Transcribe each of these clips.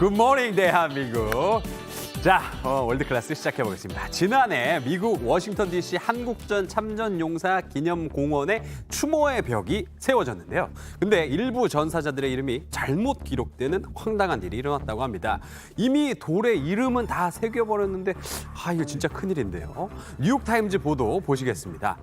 굿모닝 대한민국. 자, 월드클래스 시작해보겠습니다. 지난해 미국 워싱턴 DC 한국전 참전용사 기념공원에 추모의 벽이 세워졌는데요. 근데 일부 전사자들의 이름이 잘못 기록되는 황당한 일이 일어났다고 합니다. 이미 돌에 이름은 다 새겨버렸는데 이거 진짜 큰일인데요. 뉴욕타임즈 보도 보시겠습니다.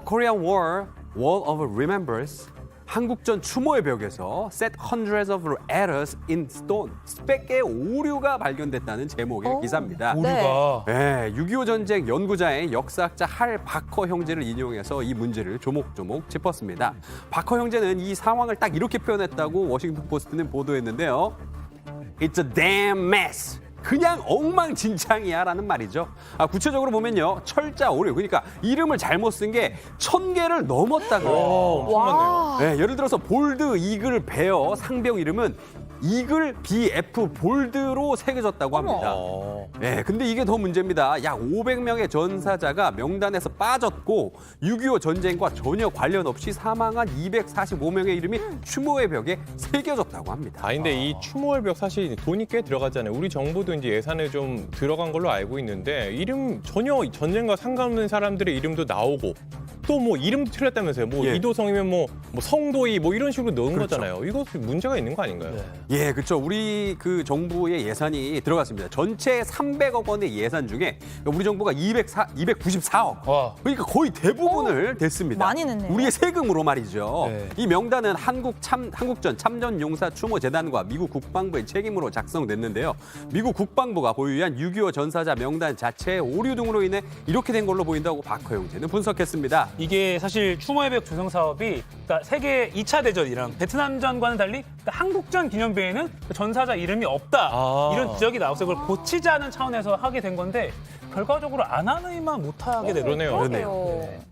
Korean War, Wall of Remembrance. 한국전 추모의 벽에서 Set hundreds of errors in stone. 수백 개의 오류가 발견됐다는 제목의 기사입니다. 오류가. 네, 6.25 전쟁 연구자인 역사학자 할 바커 형제를 인용해서 이 문제를 조목조목 짚었습니다. 바커 형제는 이 상황을 딱 이렇게 표현했다고 워싱턴 포스트는 보도했는데요. It's a damn mess. 그냥 엉망진창이야 라는 말이죠. 구체적으로 보면요. 철자 오류, 그러니까 이름을 잘못 쓴 게 1000개를 넘었다고요. 와. 네, 예를 들어서 볼드, 이글, 베어, 상병 이름은 이글, BF, 볼드로 새겨졌다고 합니다. 네, 근데 이게 더 문제입니다. 약 500명의 전사자가 명단에서 빠졌고 6.25 전쟁과 전혀 관련 없이 사망한 245명의 이름이 추모의 벽에 새겨졌다고 합니다. 근데 이 추모의 벽 사실 돈이 꽤 들어가잖아요. 우리 정부도 이제 예산에 좀 들어간 걸로 알고 있는데 이름 전혀 전쟁과 상관없는 사람들의 이름도 나오고 또 뭐 이름도 틀렸다면서요. 뭐 예. 이도성이면 뭐 성도이 뭐 이런 식으로 넣은 그렇죠. 거잖아요. 이거 문제가 있는 거 아닌가요? 예, 그렇죠. 우리 그 정부의 예산이 들어갔습니다. 전체 300억 원의 예산 중에 우리 정부가 294억. 와. 그러니까 거의 대부분을 댔습니다. 많이 냈네요. 우리의 세금으로 말이죠. 네. 이 명단은 한국전 참전용사 추모재단과 미국 국방부의 책임으로 작성됐는데요. 미국 국방부가 보유한 6.25 전사자 명단 자체의 오류 등으로 인해 이렇게 된 걸로 보인다고 박허 형제는 분석했습니다. 이게 사실 추모의 벽 조성 사업이 그러니까 세계 2차 대전이랑 베트남전과는 달리 그러니까 한국전 기념碑에는 그 전사자 이름이 없다 이런 지적이 나와서 그걸 고치자는 차원에서 하게 된 건데 결과적으로 안 하느니만 못하게 되더라고요. 그러네요.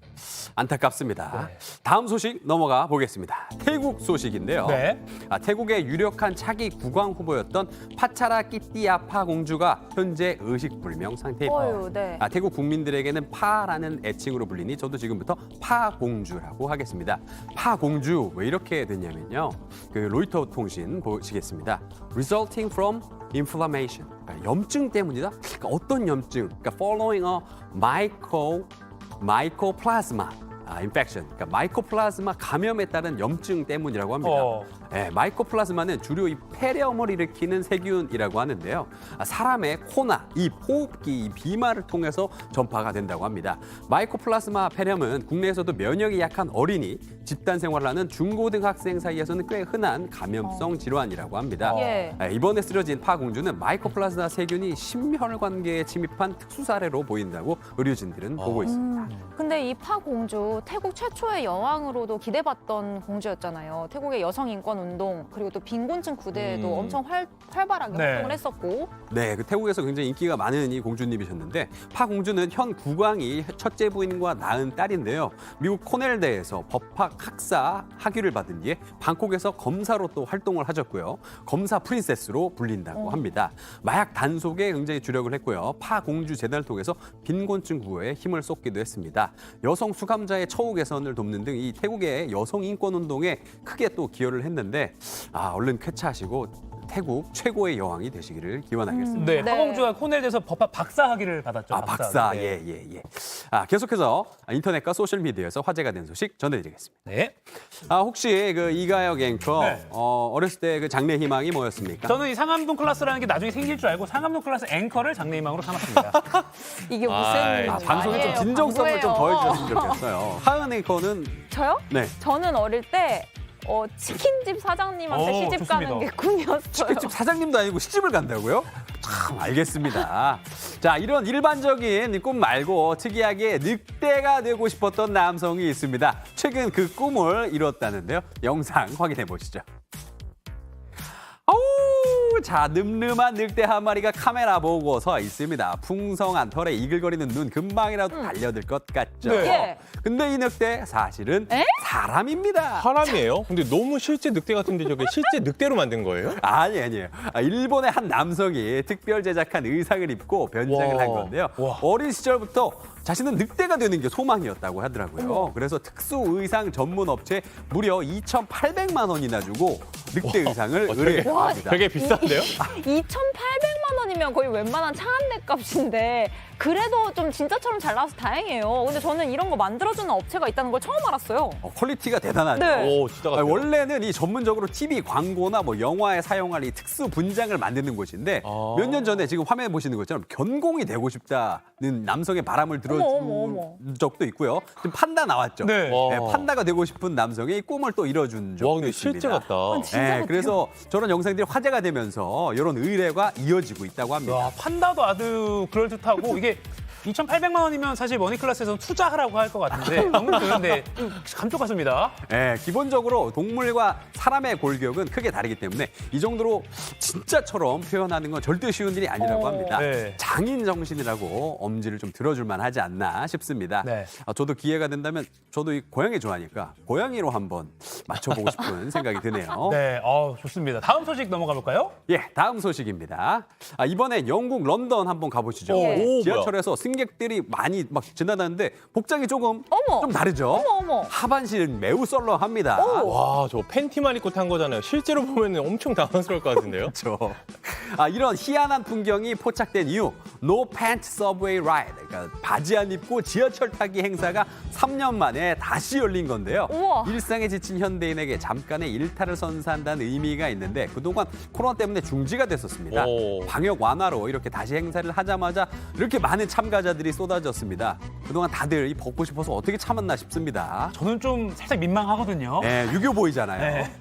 안타깝습니다. 다음 소식 넘어가 보겠습니다. 태국 소식인데요. 네. 태국의 유력한 차기 국왕 후보였던 파차라 끼띠아파 공주가 현재 의식불명 상태입니다. 어휴, 네. 태국 국민들에게는 파라는 애칭으로 불리니 저도 지금부터 파공주라고 하겠습니다. 파공주 왜 이렇게 됐냐면요. 그 로이터 통신 보시겠습니다. Resulting from inflammation. 그러니까 염증 때문이다. 그러니까 어떤 염증? 그러니까 following a mycoplasma infection, 그러니까 마이코플라즈마 감염에 따른 염증 때문이라고 합니다. 네, 마이코플라즈마는 주로 이 폐렴을 일으키는 세균이라고 하는데요. 사람의 코나 이 호흡기, 이 비말을 통해서 전파가 된다고 합니다. 마이코플라즈마 폐렴은 국내에서도 면역이 약한 어린이, 집단 생활을 하는 중고등학생 사이에서는 꽤 흔한 감염성 질환이라고 합니다. 예. 이번에 쓰러진 파 공주는 마이코플라즈마 세균이 심혈관계에 침입한 특수 사례로 보인다고 의료진들은 보고 있습니다. 근데 이 파공주 태국 최초의 여왕으로도 기대받던 공주였잖아요. 태국의 여성 인권 운동 그리고 또 빈곤층 구대에도 엄청 활발하게 네. 활동을 했었고. 네, 그 태국에서 굉장히 인기가 많은 이 공주님이셨는데 파 공주는 현 국왕이 첫째 부인과 낳은 딸인데요. 미국 코넬대에서 법학 학사 학위를 받은 뒤에 방콕에서 검사로 또 활동을 하셨고요. 검사 프린세스로 불린다고 합니다. 마약 단속에 굉장히 주력을 했고요. 파 공주 재단을 통해서 빈곤층 구호에 힘을 쏟기도 했습니다. 여성 수감자의 처우 개선을 돕는 등 이 태국의 여성 인권 운동에 크게 또 기여를 했는데 얼른 쾌차하시고 태국 최고의 여왕이 되시기를 기원하겠습니다. 네, 네. 파공주가 코넬에서 법학 박사 학위를 받았죠. 박사, 네. 예. 계속해서 인터넷과 소셜미디어에서 화제가 된 소식 전해드리겠습니다. 네. 혹시 그 이가혁 앵커 네. 어렸을 때 그 장래 희망이 뭐였습니까? 저는 이 상암동 클래스라는 게 나중에 생길 줄 알고 상암동 클래스 앵커를 장래희망으로 삼았습니다. 이게 무슨 방송에 좀 아니에요, 진정성을 좀 광고예요. 더해주셨으면 좋겠어요. 하은 앵커는 저요? 네. 저는 어릴 때 치킨집 사장님한테 시집 좋습니다. 가는 게 꿈이었어요. 집 사장님도 아니고 시집을 간다고요? 참 알겠습니다. 자, 이런 일반적인 꿈 말고 특이하게 늑대가 되고 싶었던 남성이 있습니다. 최근 그 꿈을 이뤘다는데요. 영상 확인해 보시죠. 자, 늠름한 늑대 한 마리가 카메라 보고 서 있습니다. 풍성한 털에 이글거리는 눈 금방이라도 달려들 것 같죠? 네. 예. 근데 이 늑대 사실은 에? 사람입니다. 사람이에요? 근데 너무 실제 늑대 같은데 저게 실제 늑대로 만든 거예요? 아니에요. 일본의 한 남성이 특별 제작한 의상을 입고 변장을 와. 한 건데요. 와. 어린 시절부터 자신은 늑대가 되는 게 소망이었다고 하더라고요. 그래서 특수 의상 전문 업체 무려 2,800만 원이나 주고 늑대 의상을 의뢰했습니다. 되게 비싸. 비싼데요? 2,800만 원이면 거의 웬만한 차 한 대 값인데 그래도 좀 진짜처럼 잘 나와서 다행이에요. 근데 저는 이런 거 만들어주는 업체가 있다는 걸 처음 알았어요. 퀄리티가 대단하죠. 네. 오, 진짜 같아요. 원래는 이 전문적으로 TV 광고나 뭐 영화에 사용할 이 특수 분장을 만드는 곳인데 아. 몇 년 전에 지금 화면에 보시는 것처럼 견공이 되고 싶다는 남성의 바람을 들어준 어머. 적도 있고요. 지금 판다 나왔죠. 네. 와. 판다가 되고 싶은 남성의 이 꿈을 또 이뤄준 적도 와, 근데 있습니다. 실제 같다. 진짜 같아요. 그래서 저런 영상들이 화제가 되면서 이런 의뢰가 이어지고 있다고 합니다. 와, 판다도 아주 그럴듯하고 이게 2,800만 원이면 사실 머니클래스에서는 투자하라고 할 것 같은데 아무튼 네, 감쪽 같습니다. 기본적으로 동물과 사람의 골격은 크게 다르기 때문에 이 정도로 진짜처럼 표현하는 건 절대 쉬운 일이 아니라고 합니다. 네. 장인 정신이라고 엄지를 좀 들어줄 만하지 않나 싶습니다. 네. 저도 기회가 된다면 저도 이 고양이 좋아하니까 고양이로 한번 맞춰보고 싶은 생각이 드네요. 네, 좋습니다. 다음 소식 넘어가 볼까요? 다음 소식입니다. 이번엔 영국 런던 한번 가보시죠. 오, 지하철에서 승객들이 많이 막 지나다니는데 복장이 조금 어머. 좀 다르죠. 어머. 하반신은 매우 썰렁합니다. 와, 저 팬티만 입고 탄 거잖아요. 실제로 보면 엄청 당황스러울 것 같은데요? 그렇죠. 이런 희한한 풍경이 포착된 이유, No Pants Subway Ride, 그러니까 바지 안 입고 지하철 타기 행사가 3년 만에 다시 열린 건데요. 우와. 일상에 지친 현대인에게 잠깐의 일탈을 선사한다는 의미가 있는데 그동안 코로나 때문에 중지가 됐었습니다. 오. 방역 완화로 이렇게 다시 행사를 하자마자 이렇게 많은 참가자들이 쏟아졌습니다. 그동안 다들 이 벗고 싶어서 어떻게 참았나 싶습니다. 저는 좀 살짝 민망하거든요. 유교 보이잖아요. 네.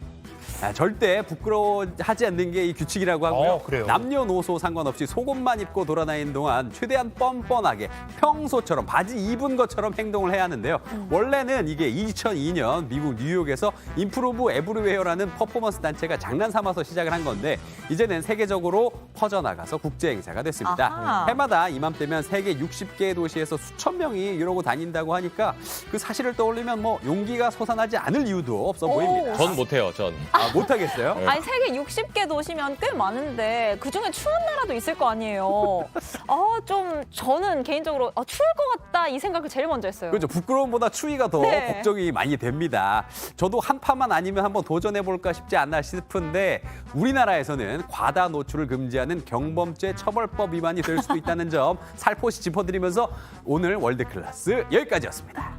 절대 부끄러워하지 않는 게 이 규칙이라고 하고요. 그래요? 남녀노소 상관없이 속옷만 입고 돌아다니는 동안 최대한 뻔뻔하게 평소처럼 바지 입은 것처럼 행동을 해야 하는데요. 원래는 이게 2002년 미국 뉴욕에서 임프로브 에브리웨어라는 퍼포먼스 단체가 장난 삼아서 시작을 한 건데 이제는 세계적으로 퍼져나가서 국제 행사가 됐습니다. 아하. 해마다 이맘때면 세계 60개의 도시에서 수천 명이 이러고 다닌다고 하니까 그 사실을 떠올리면 뭐 용기가 솟아나지 않을 이유도 없어 보입니다. 전 못해요, 전. 못하겠어요? 네. 아니 세계 60개 도시면 꽤 많은데 그중에 추운 나라도 있을 거 아니에요. 좀 저는 개인적으로 추울 것 같다 이 생각을 제일 먼저 했어요. 그렇죠. 부끄러움보다 추위가 더 네. 걱정이 많이 됩니다. 저도 한파만 아니면 한번 도전해볼까 싶지 않나 싶은데 우리나라에서는 과다 노출을 금지하는 경범죄 처벌법 위반이 될 수도 있다는 점 살포시 짚어드리면서 오늘 월드클래스 여기까지였습니다.